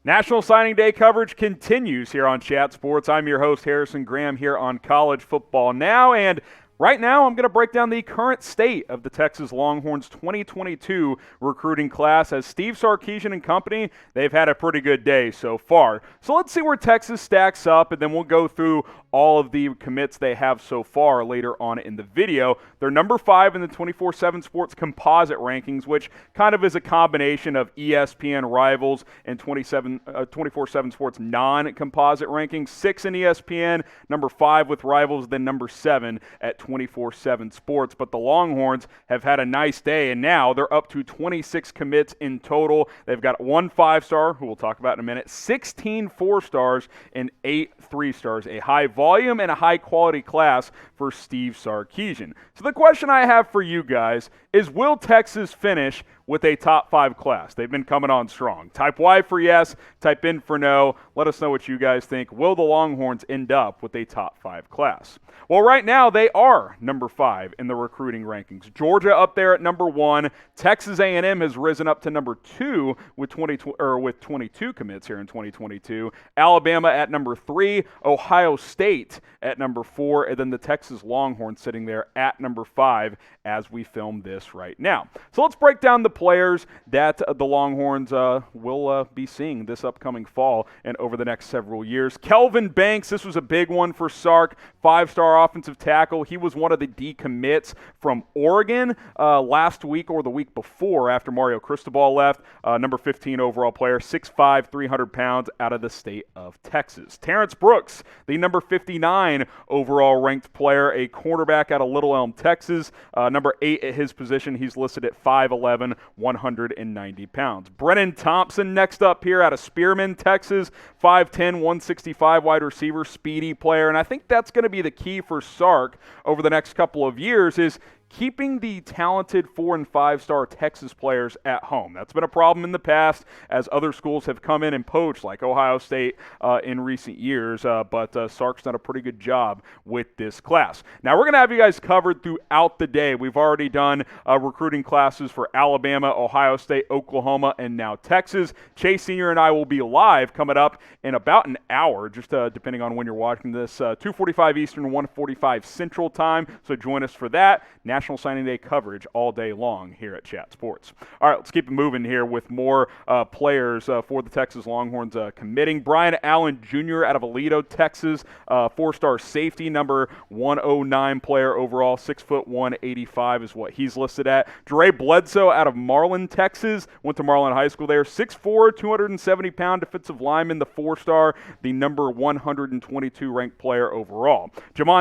National Signing Day coverage continues here on Chat Sports. I'm your host, Harrison Graham, here on College Football Now, and right now I'm going to break down the current state of the Texas Longhorns 2022 recruiting class as Steve Sarkisian and company, they've had a pretty good day so far. So let's see where Texas stacks up, and then we'll go through all of the commits they have so far later on in the video. They're number 5 in the 24/7 Sports composite rankings, which kind of is a combination of ESPN Rivals and 24/7 Sports non-composite rankings. 6 in ESPN, number 5 with Rivals, then number 7 at 24/7 Sports. But the Longhorns have had a nice day, and now they're up to 26 commits in total. They've got 1 5-star, who we'll talk about in a minute, 16 4-stars, and 8 3-stars, a high volume and a high-quality class for Steve Sarkisian. So the question I have for you guys is, will Texas finish with a top 5 class? They've been coming on strong. Type Y for yes, type in for no. Let us know what you guys think. Will the Longhorns end up with a top 5 class? Well, right now they are number 5 in the recruiting rankings. Georgia up there at number 1. Texas A&M has risen up to number 2 with 22 commits here in 2022. Alabama at number 3. Ohio State at number 4. And then the Texas Longhorns sitting there at number 5 as we film this right now. So let's break down the players that the Longhorns will be seeing this upcoming fall and over the next several years. Kelvin Banks, this was a big one for Sark, 5-star offensive tackle. He was one of the decommits from Oregon last week or the week before after Mario Cristobal left. Number 15 overall player, 6'5", 300 pounds out of the state of Texas. Terrance Brooks, the number 59 overall ranked player, a cornerback out of Little Elm, Texas. Number 8 at his position, he's listed at 5'11", 190 pounds. Brenen Thompson next up here out of Spearman, Texas, 5'10", 165 wide receiver, speedy player. And I think that's going to be the key for Sark over the next couple of years is keeping the talented 4- and 5-star Texas players at home. That's been a problem in the past as other schools have come in and poached, like Ohio State in recent years, but Sark's done a pretty good job with this class. Now, we're going to have you guys covered throughout the day. We've already done recruiting classes for Alabama, Ohio State, Oklahoma, and now Texas. Chase Sr. and I will be live coming up in about an hour, just depending on when you're watching this, 2:45 Eastern, 1:45 Central Time, so join us for that. National Signing Day coverage all day long here at Chat Sports. All right, let's keep it moving here with more players for the Texas Longhorns committing. Bryan Allen Jr. out of Aledo, Texas, 4-star safety, number 109 player overall, 6'1", 185 is what he's listed at. Jaray Bledsoe out of Marlin, Texas, went to Marlin High School there, 6'4", 270-pound defensive lineman, the 4-star, the number 122 ranked player overall.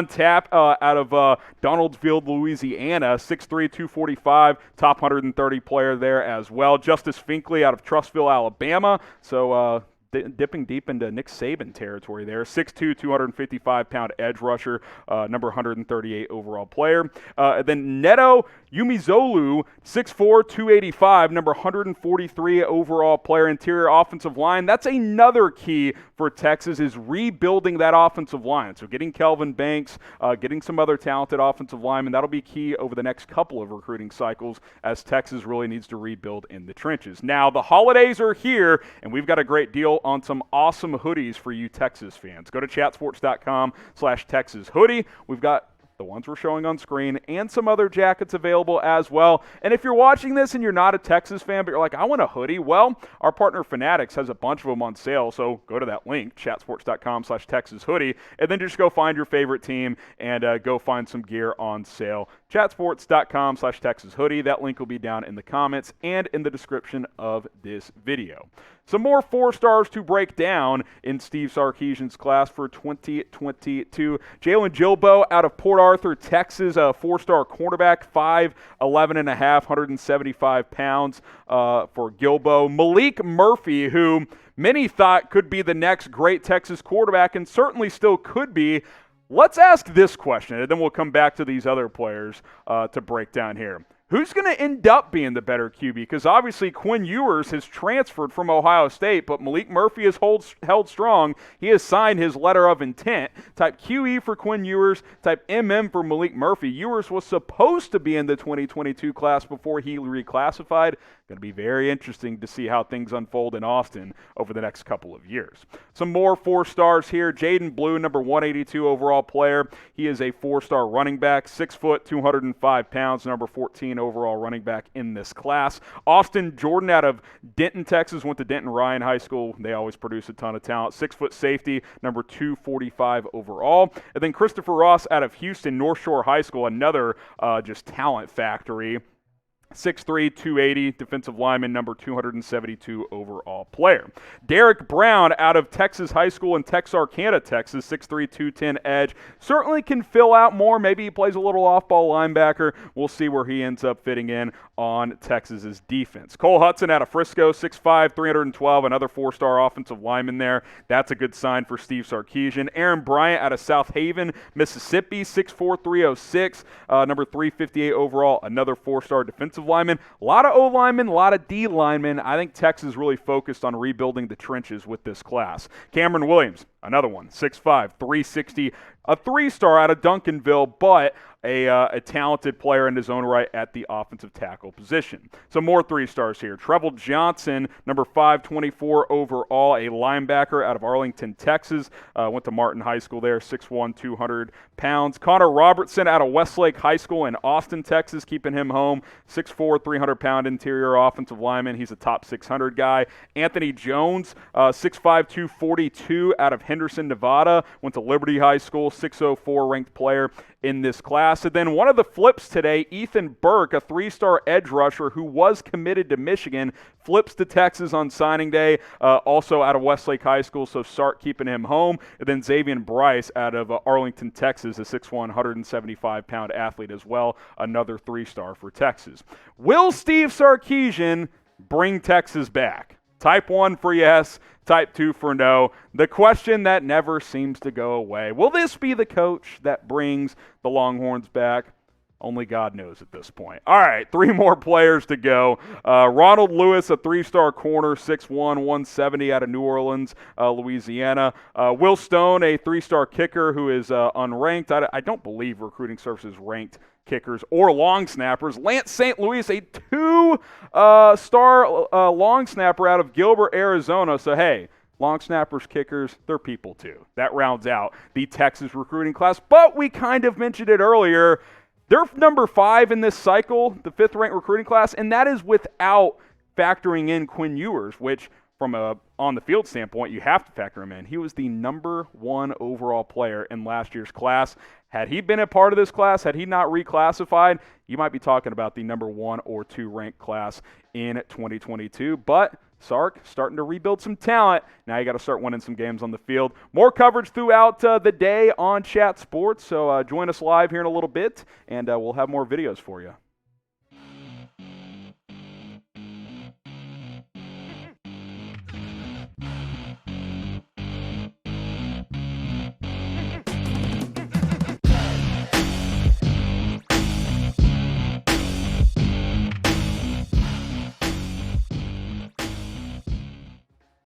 Tapp out of Donaldsville, Louisiana, 6'3", 245, top 130 player there as well. Justice Finkley out of Trussville, Alabama, so dipping deep into Nick Saban territory there. 6'2", 255-pound edge rusher, number 138 overall player. Then Neto Umeozulu, 6'4", 285, number 143 overall player, interior offensive line. That's another key for Texas, is rebuilding that offensive line. So getting Kelvin Banks, getting some other talented offensive linemen, that'll be key over the next couple of recruiting cycles as Texas really needs to rebuild in the trenches. Now, the holidays are here, and we've got a great deal on some awesome hoodies for you Texas fans. Go to chatsports.com/Texas hoodie. We've got the ones we're showing on screen, and some other jackets available as well. And if you're watching this and you're not a Texas fan, but you're like, I want a hoodie, well, our partner Fanatics has a bunch of them on sale, so go to that link, chatsports.com/Texas hoodie, and then just go find your favorite team and go find some gear on sale. Chatsports.com/Texas hoodie. That link will be down in the comments and in the description of this video. Some more 4-stars to break down in Steve Sarkisian's class for 2022. Jaylon Guilbeau out of Port Arthur, Texas, a 4-star cornerback, 5'11 and a half, 175 pounds for Guilbeau. Maalik Murphy, who many thought could be the next great Texas quarterback and certainly still could be. Let's ask this question, and then we'll come back to these other players to break down here. Who's going to end up being the better QB? Because obviously Quinn Ewers has transferred from Ohio State, but Maalik Murphy has held strong. He has signed his letter of intent. Type QE for Quinn Ewers, type MM for Maalik Murphy. Ewers was supposed to be in the 2022 class before he reclassified. Going to be very interesting to see how things unfold in Austin over the next couple of years. Some more 4 stars here. Jaydon Blue, number 182 overall player. He is a 4-star running back, 6 foot, 205 pounds, number 14 overall running back in this class. Austin Jordan out of Denton, Texas, went to Denton Ryan High School. They always produce a ton of talent. 6 foot safety, number 245 overall. And then Kristopher Ross out of Houston North Shore High School, another just talent factory. 6'3", 280, defensive lineman, number 272 overall player. Derrick Brown out of Texas High School in Texarkana, Texas, 6'3", 210 edge. Certainly can fill out more. Maybe he plays a little off-ball linebacker. We'll see where he ends up fitting in on Texas's defense. Cole Hutson out of Frisco, 6'5", 312, another 4-star offensive lineman there. That's a good sign for Steve Sarkisian. Aaron Bryant out of South Haven, Mississippi, 6'4", 306, number 358 overall, another 4-star defensive lineman. A lot of O linemen, a lot of D linemen. I think Texas really focused on rebuilding the trenches with this class. Cameron Williams, another one, 6'5", 360, a 3-star out of Duncanville, but a talented player in his own right at the offensive tackle position. Some more 3-stars here. Trevell Johnson, number 524 overall, a linebacker out of Arlington, Texas. Went to Martin High School there, 6'1", 200 pounds. Connor Robertson out of Westlake High School in Austin, Texas, keeping him home. 6'4", 300-pound interior offensive lineman. He's a top 600 guy. Anthony Jones, 6'5", 242 out of Henderson, Nevada. Went to Liberty High School, 604 ranked player in this class. And then one of the flips today, Ethan Burke, a 3-star edge rusher who was committed to Michigan, flips to Texas on signing day, also out of Westlake High School, so Sark keeping him home. And then Xavier Bryce out of Arlington, Texas, a 6'1", 175-pound athlete as well, another 3-star for Texas. Will Steve Sarkisian bring Texas back? Type 1 for yes, type 2 for no. The question that never seems to go away. Will this be the coach that brings the Longhorns back? Only God knows at this point. All right, 3 more players to go. Ronald Lewis, a 3-star corner, 6'1", 170 out of New Orleans, Louisiana. Will Stone, a 3-star kicker who is unranked. I don't believe Recruiting Services ranked kickers or long snappers. Lance St. Louis, a 2-star long snapper out of Gilbert, Arizona. So, hey, long snappers, kickers, they're people too. That rounds out the Texas recruiting class. But we kind of mentioned it earlier. They're number 5 in this cycle, the 5th-ranked recruiting class, and that is without factoring in Quinn Ewers, which from a on-the-field standpoint, you have to factor him in. He was the number 1 overall player in last year's class. Had he been a part of this class, had he not reclassified, you might be talking about the number 1 or 2 ranked class in 2022. But Sark starting to rebuild some talent. Now you got to start winning some games on the field. More coverage throughout the day on Chat Sports. So join us live here in a little bit, and we'll have more videos for you.